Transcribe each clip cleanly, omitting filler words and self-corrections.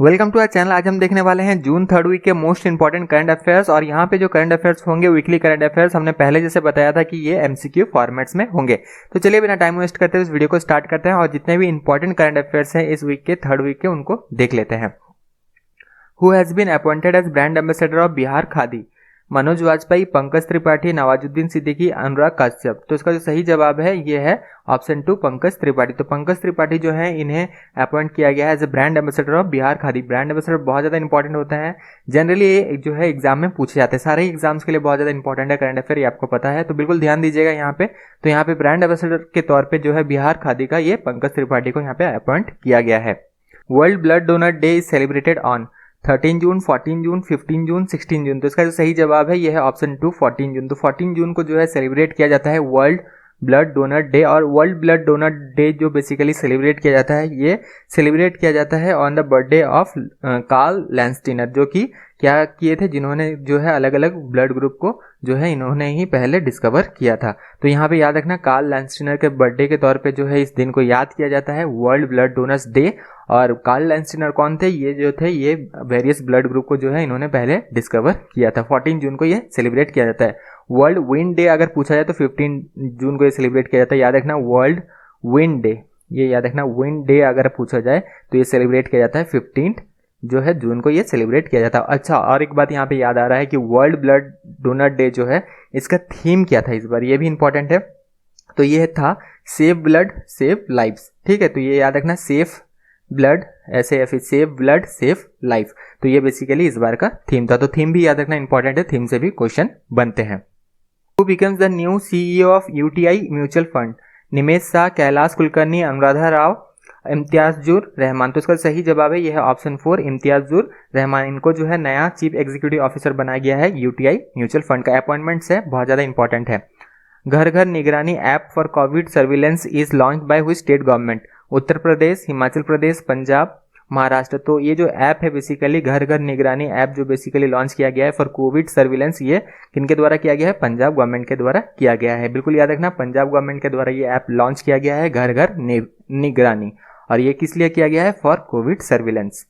Welcome to our channel. आज हम देखने वाले हैं जून 3rd वीक के मोस्ट इंपॉर्टेंट करंट अफेयर्स। और यहाँ पे जो करंट अफेयर्स होंगे, वीकली करंट अफेयर्स, हमने पहले जैसे बताया था कि ये एमसीक्यू फॉर्मेट्स में होंगे। तो चलिए बिना टाइम वेस्ट करते हुए इस वीडियो को स्टार्ट करते हैं और जितने भी इंपॉर्टेंट करंट अफेयर्स हैं इस वीक के 3rd वीक के उनको देख लेते हैं। Who has been appointed as brand ambassador of Bihar Khadi? Manoj Vajpayee, Pankaj Tripathi, Nawazuddin Siddiqui, Anurag Kashyap. तो इसका जो सही जवाब है ये है ऑप्शन 2 पंकज त्रिपाठी। तो पंकज त्रिपाठी जो है इन्हें अपॉइंट किया गया है as a brand ambassador of Bihar khadi. Brand ambassador बहुत ज़्यादा इंपॉर्टेंट होता है, जनरली ये जो है एग्जाम में पूछे जाते हैं, सारे एग्जाम्स के लिए बहुत ज़्यादा इंपॉर्टेंट है करंट अफेयर, ये आपको पता है। तो बिल्कुल ध्यान दीजिएगा यहाँ पे। तो यहाँ पे ब्रांड एम्बेसडर के तौर पर जो है बिहार खादी का ये पंकज त्रिपाठी को यहाँ पे अपॉइंट किया गया है। World blood donor day is celebrated on 13 जून, 14 जून, 15 जून, 16 जून। तो इसका जो सही जवाब है ये है ऑप्शन 2 14 जून। तो 14 जून को जो है सेलिब्रेट किया जाता है वर्ल्ड ब्लड डोनर डे। और वर्ल्ड ब्लड डोनर डे जो बेसिकली सेलिब्रेट किया जाता है, ये सेलिब्रेट किया जाता है on the birthday of Karl Landsteiner, जो कि क्या किए थे, जिन्होंने जो है अलग अलग ब्लड ग्रुप को जो है इन्होंने ही पहले डिस्कवर किया था। तो यहाँ पे याद रखना कार्ल लैंडस्टीनर के बर्थडे के तौर पे जो है इस दिन को याद किया जाता है वर्ल्ड ब्लड डोनर्स डे। और कार्ल लैंडस्टीनर कौन थे? ये जो थे ये वेरियस ब्लड ग्रुप को जो है इन्होंने पहले डिस्कवर किया था। 14 जून को ये सेलिब्रेट किया जाता है। वर्ल्ड विंड डे अगर पूछा जाए तो 15 जून को ये सेलिब्रेट किया जाता है। याद रखना वर्ल्ड विंड डे, ये याद रखना विंड डे अगर पूछा जाए तो ये सेलिब्रेट किया जाता है 15 जो है जून को ये सेलिब्रेट किया जाता है। अच्छा, और एक बात यहाँ पे याद आ रहा है कि वर्ल्ड ब्लड डोनर डे जो है इसका थीम क्या था इस बार, ये भी इंपॉर्टेंट है। तो ये था सेव ब्लड सेव लाइफ्स। ठीक है, तो ये याद रखना safe blood SAF, save blood save life. तो ये बेसिकली इस बार का थीम था। तो थीम भी याद रखना इंपॉर्टेंट है, थीम से भी क्वेश्चन बनते हैं। Who becomes the new CEO of UTI mutual fund? Nimesh Shah, Kailash Kulkarni, Anuradha Rao, Imtiazur Rahman. तो इसका सही जवाब है यह है ऑप्शन 4 इम्तियाजुर रहमान। इनको जो है नया चीफ एग्जीक्यूटिव ऑफिसर बनाया गया है UTI म्यूचुअल फंड का। अपॉइंटमेंट्स है बहुत ज़्यादा इंपॉर्टेंट है। Ghar Ghar Nigrani app for Covid surveillance is launch by which state government? Uttar Pradesh, Himachal Pradesh, Punjab, Maharashtra. तो ये जो ऐप है बेसिकली घर घर निगरानी ऐप जो बेसिकली लॉन्च किया गया है फॉर कोविड सर्विलेंस, ये किनके द्वारा किया गया है? पंजाब गवर्नमेंट के द्वारा किया गया है। बिल्कुल याद रखना पंजाब गवर्नमेंट के द्वारा ये ऐप लॉन्च किया गया है घर घर निगरानी। और ये किस लिए किया गया है? For Covid surveillance.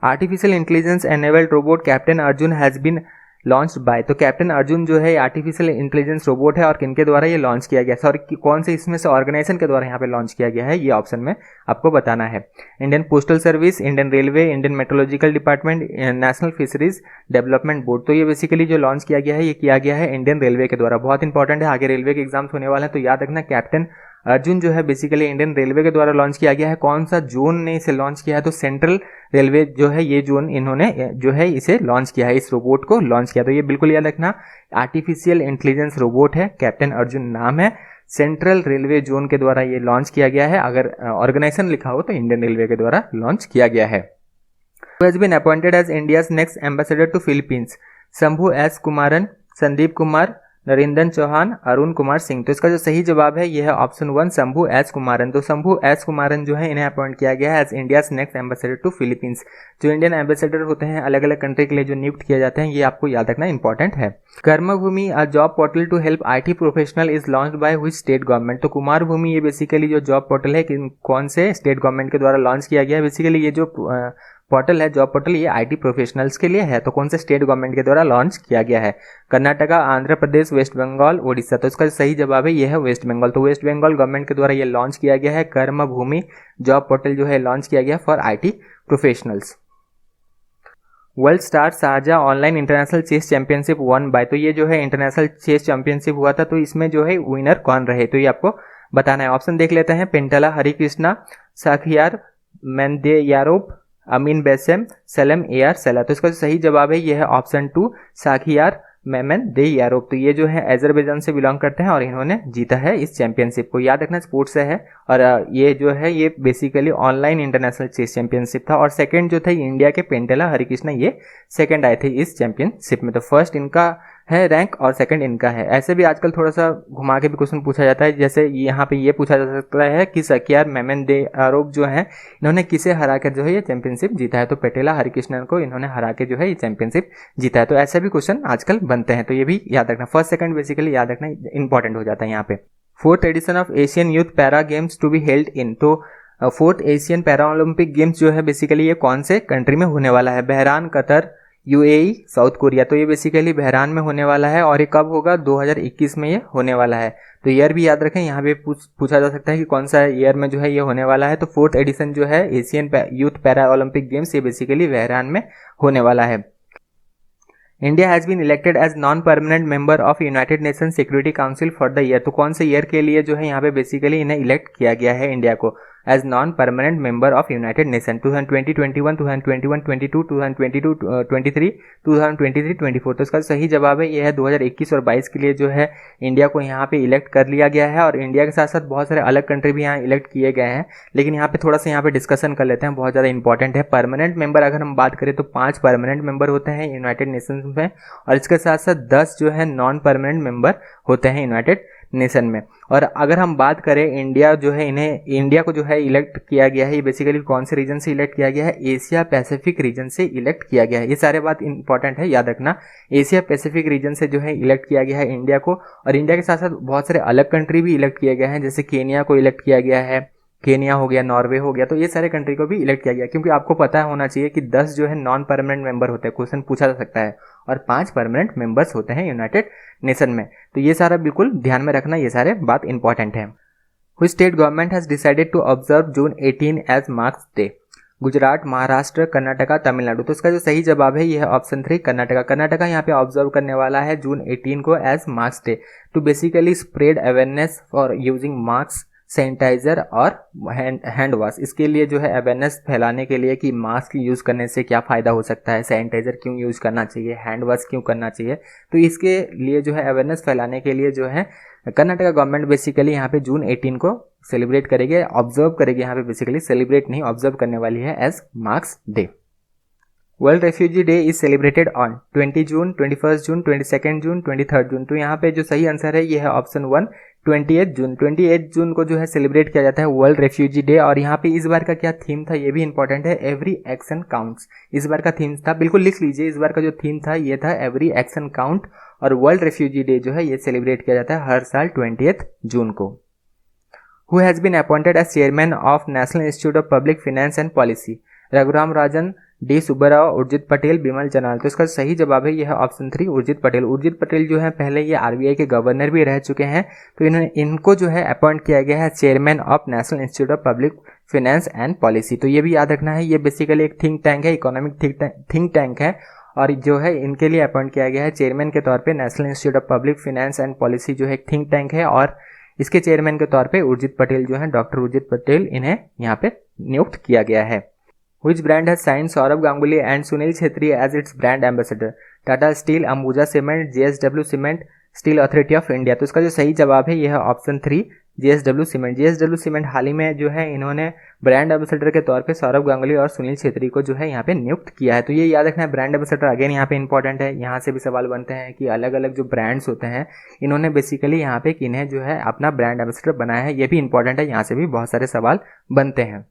Artificial intelligence enabled robot captain Arjun has been launched by. तो कैप्टन अर्जुन जो है आर्टिफिशियल इंटेलिजेंस रोबोट है और किनके द्वारा ये लॉन्च किया गया है? और कौन से इसमें से ऑर्गेनाइजेशन के द्वारा यहाँ पे लॉन्च किया गया है, ये ऑप्शन में आपको बताना है। Indian postal service, Indian railway, Indian metrological department, national fisheries development board. तो ये बेसिकली जो लॉन्च किया गया है ये किया गया है इंडियन रेलवे के द्वारा। बहुत इंपॉर्टेंट है, आगे रेलवे के एग्जाम्स होने वाले हैं, तो याद रखना कैप्टन अर्जुन जो है बेसिकली इंडियन रेलवे के द्वारा लॉन्च किया गया है। कौन सा जोन ने इसे लॉन्च किया है? तो सेंट्रल रेलवे जो है ये जोन इन्होंने जो है इसे लॉन्च किया है, इस रोबोट को लॉन्च किया। तो ये बिल्कुल याद रखना आर्टिफिशियल इंटेलिजेंस रोबोट है, कैप्टन अर्जुन नाम है, सेंट्रल रेलवे जोन के द्वारा ये लॉन्च किया गया है। अगर ऑर्गेनाइजेशन लिखा हो तो इंडियन रेलवे के द्वारा लॉन्च किया गया है। Who has been appointed as India's next ambassador to Philippines? Shambhu S Kumaran, Sandeep Kumar, Narendra Chauhan, Arun Kumar Singh. तो इसका जो सही जवाब है यह है ऑप्शन 1 शंभू S कुमारन। तो शंभू S कुमारन जो है इन्हें अपॉइंट किया गया है as India's next ambassador to Philippines. जो इंडियन एम्बेसडर होते हैं अलग अलग कंट्री के लिए जो नियुक्त किए जाते हैं, ये आपको याद रखना इंपॉर्टेंट है। Karmabhoomi a job portal to help IT professional is launched by which state government? तो कुमार भूमि ये बेसिकली जो जॉब पोर्टल है कौन से स्टेट गवर्नमेंट के द्वारा लॉन्च किया गया है? बेसिकली ये जो पोर्टल है जॉब पोर्टल ये IT प्रोफेशनल्स के लिए है। तो कौन से स्टेट गवर्नमेंट के द्वारा लॉन्च किया गया है? कर्नाटका, आंध्र प्रदेश, वेस्ट बंगाल, ओडिशा। तो इसका सही जवाब है ये है वेस्ट बंगाल। तो वेस्ट बंगाल गवर्नमेंट के द्वारा ये लॉन्च किया गया है कर्म भूमि जॉब पोर्टल जो है लॉन्च किया गया for IT professionals. World star Sharjah online international chess championship won by. तो ये जो है इंटरनेशनल चेस चैंपियनशिप हुआ था, तो इसमें जो है विनर कौन रहे? तो ये आपको बताना है। ऑप्शन देख लेते हैं। पेंटला हरिकृष्णा, शाखियार मेंदेयारोव, अमीन बेसेम, सलेम AR सला। तो इसका सही जवाब है यह है ऑप्शन 2 शाखियार मेंदेयारोव। तो ये जो है अजरबैजान से बिलोंग करते हैं और इन्होंने जीता है इस चैंपियनशिप को। याद रखना स्पोर्ट्स से है। और ये जो है ये basically online international chess championship था। और सेकंड जो थे इंडिया के पेंटेला हरिकृष्णा, ये सेकंड आए थे इस चैंपियनशिप में। तो फर्स्ट इनका है रैंक और सेकंड इनका है। ऐसे भी आजकल थोड़ा सा घुमा के भी क्वेश्चन पूछा जाता है, जैसे यहाँ पे ये पूछा जा सकता है कि शाखियार मेंदेयारोव जो है इन्होंने किसे हरा कर जो है ये चैंपियनशिप जीता है? तो पेटेला हरिकृष्णन को इन्होंने हरा के जो है ये चैंपियनशिप जीता है। तो ऐसे भी क्वेश्चन आजकल बनते हैं, तो ये भी याद रखना। फर्स्ट सेकंड बेसिकली याद रखना इंपॉर्टेंट हो जाता है यहाँ पे। 4th edition of Asian youth para games to be held in. तो fourth Asian para Olympic games जो है बेसिकली ये कौन से कंट्री में होने वाला है? बहरान, कतर, यूएई, साउथ कोरिया। तो ये बेसिकली बहरान में होने वाला है और ये कब होगा? 2021 में ये होने वाला है। तो ईयर भी याद रखें, यहाँ पे पूछा जा सकता है कि कौन सा ईयर में जो है ये होने वाला है। तो फोर्थ एडिशन जो है Asian youth para Olympic games ये बेसिकली बहरान में होने वाला है। India has been elected as non permanent member of United Nation security council for the year. तो कौन से ईयर के लिए जो है यहाँ पे बेसिकली इन्हें इलेक्ट किया गया है इंडिया को as non permanent member of United Nation? 2020, 21, 2021, 22, 2022, 23, 2023, 24। तो इसका सही जवाब है ये है 2021 और 22 के लिए जो है इंडिया को यहाँ पे इलेक्ट कर लिया गया है। और इंडिया के साथ साथ बहुत सारे अलग कंट्री भी यहाँ इलेक्ट किए गए हैं, लेकिन यहाँ पे थोड़ा सा यहाँ पे डिस्कशन कर लेते हैं, बहुत ज़्यादा इंपॉर्टेंट है। परमानेंट मेंबर अगर हम बात करें तो 5 परमानेंट मेंबर होते हैं यूनाइटेड नेशंस में, और इसके साथ साथ 10 जो है नॉन परमानेंट मेंबर होते हैं यूनाइटेड नेशन में। और अगर हम बात करें इंडिया जो है इंडिया को जो है इलेक्ट किया गया है, ये बेसिकली कौन से रीजन से इलेक्ट किया गया है? एशिया पैसिफिक रीजन से इलेक्ट किया गया है। ये सारे बात इंपॉर्टेंट है, याद रखना। एशिया पैसिफिक रीजन से जो है इलेक्ट किया गया है इंडिया को। और इंडिया के साथ साथ बहुत सारे अलग कंट्री भी इलेक्ट किए गए हैं, जैसे केनिया को इलेक्ट किया गया है, केनिया हो गया, नॉर्वे हो गया। तो ये सारे कंट्री को भी इलेक्ट किया गया, क्योंकि आपको पता होना चाहिए कि 10 जो है नॉन परमानेंट मेंबर होते हैं, क्वेश्चन पूछा जा सकता है, और 5 परमानेंट मेंबर्स होते हैं यूनाइटेड नेशन में। तो ये सारा बिल्कुल ध्यान में रखना, ये सारे बात इंपॉर्टेंट है। Which state government has decided to observe June 18 as masks day? Gujarat, Maharashtra, Karnataka, Tamil Nadu. तो इसका जो सही जवाब है ये है ऑप्शन 3 कर्नाटका। कर्नाटका यहाँ पे ऑब्जर्व करने वाला है जून 18 को as masks day to basically spread awareness for using mask, sanitizer और हैंड वॉश। इसके लिए जो है अवेयरनेस फैलाने के लिए कि मास्क यूज़ करने से क्या फ़ायदा हो सकता है, सैनिटाइजर क्यों यूज़ करना चाहिए, हैंड वॉश क्यों करना चाहिए। तो इसके लिए जो है अवेयरनेस फैलाने के लिए जो है कर्नाटका गवर्नमेंट बेसिकली यहाँ पे जून 18 को सेलिब्रेट करेगी, ऑब्जर्व करेगी। यहाँ पे बेसिकली सेलिब्रेट नहीं, ऑब्जर्व करने वाली है as masks day. World refugee day is celebrated on 20 June, 21 June, 22 June, 23 June. तो यहाँ पे जो सही आंसर है ये है ऑप्शन 1 28 जून। 28 जून को जो है सेलिब्रेट किया जाता है वर्ल्ड रेफ्यूजी डे। और यहाँ पे इस बार का क्या थीम था ये भी इंपॉर्टेंट है, एवरी एक्शन काउंट्स। इस बार का थीम था, बिल्कुल लिख लीजिए, इस बार का जो थीम था ये था एवरी एक्शन काउंट। और वर्ल्ड रेफ्यूजी डे जो है ये सेलिब्रेट किया जाता है हर साल 28 जून को। Who has been appointed as chairman of national institute of public finance and policy? Raghuram Rajan, D Subbarao, Urjit Patel, Bimal जनाल। तो इसका सही जवाब है यह है ऑप्शन 3 उर्जित पटेल। उर्जित पटेल जो है पहले ये आरबीआई के गवर्नर भी रह चुके हैं, तो इनको जो है अपॉइंट किया गया है chairman of national institute of public finance and policy. तो ये भी याद रखना है, ये बेसिकली एक थिंक टैंक है, इकोनॉमिक थिंक टैंक है, और जो है इनके लिए अपॉइंट किया गया है चेयरमैन के तौर पे national institute of public finance and policy जो है एक थिंक टैंक है, और इसके चेयरमैन के तौर पे उर्जित पटेल जो है, डॉक्टर उर्जित पटेल, इन्हें यहाँ पे नियुक्त किया गया है। Which brand has signed Saurabh Ganguly and Sunil Chhetri as its brand ambassador? Tata Steel, Ambuja Cement, JSW Cement, Steel Authority of India। तो इसका जो सही जवाब है यह है option 3 JSW Cement। JSW Cement हाल ही में जो है इन्होंने ब्रांड एम्बेसडर के तौर पे सौरभ गांगुली और सुनील छेत्री को जो है यहाँ पे नियुक्त किया है। तो ये याद रखना है, ब्रांड एम्बेसडर अगेन यहाँ पे इंपॉर्टेंट है। यहाँ से भी सवाल बनते हैं कि अलग अलग जो ब्रांड्स होते हैं इन्होंने बेसिकली यहाँ पे किन्हें जो है अपना ब्रांड एम्बेसडर बनाया है, ये भी इंपॉर्टेंट है। यहाँ से भी बहुत सारे सवाल बनते हैं।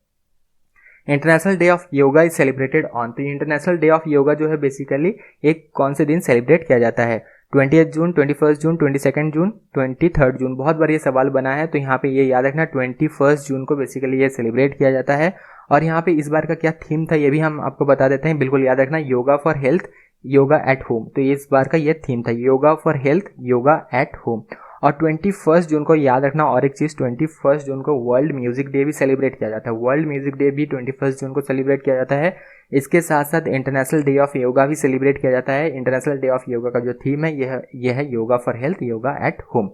International day of yoga is celebrated on. तो इंटरनेशनल डे ऑफ योगा जो है बेसिकली एक कौन से दिन सेलिब्रेट किया जाता है? 28 जून, 21 जून, 22 जून, 23 जून। बहुत बार ये सवाल बना है, तो यहाँ पे ये याद रखना 21 जून को बेसिकली ये सेलिब्रेट किया जाता है। और यहाँ पे इस बार का क्या थीम था ये भी हम आपको बता देते हैं, बिल्कुल याद रखना, yoga for health, yoga at home. तो ये इस बार का ये थीम था, yoga for health, yoga at home. और 21 जून को याद रखना, और एक चीज़ 21 जून को वर्ल्ड म्यूजिक डे भी सेलिब्रेट किया जाता है। वर्ल्ड म्यूजिक डे भी 21 जून को सेलिब्रेट किया जाता है। इसके साथ साथ इंटरनेशनल डे ऑफ योगा भी सेलिब्रेट किया जाता है। इंटरनेशनल डे ऑफ योगा का जो थीम है यह है yoga for health, yoga at home.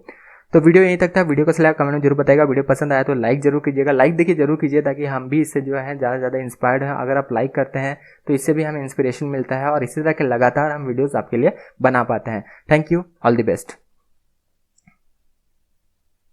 तो वीडियो यहीं तक था। वीडियो को सलाह कमेंट में जरूर बताएगा। वीडियो पसंद आया तो लाइक जरूर कीजिएगा, लाइक देखिए जरूर कीजिए, ताकि हम भी इससे जो है ज़्यादा से ज़्यादा इंस्पायर्ड हैं। अगर आप लाइक करते हैं तो इससे भी हमें इंस्पिरेशन मिलता है, और इसी तरह के लगातार हम वीडियोज़ आपके लिए बना पाते हैं। Thank you, all the best.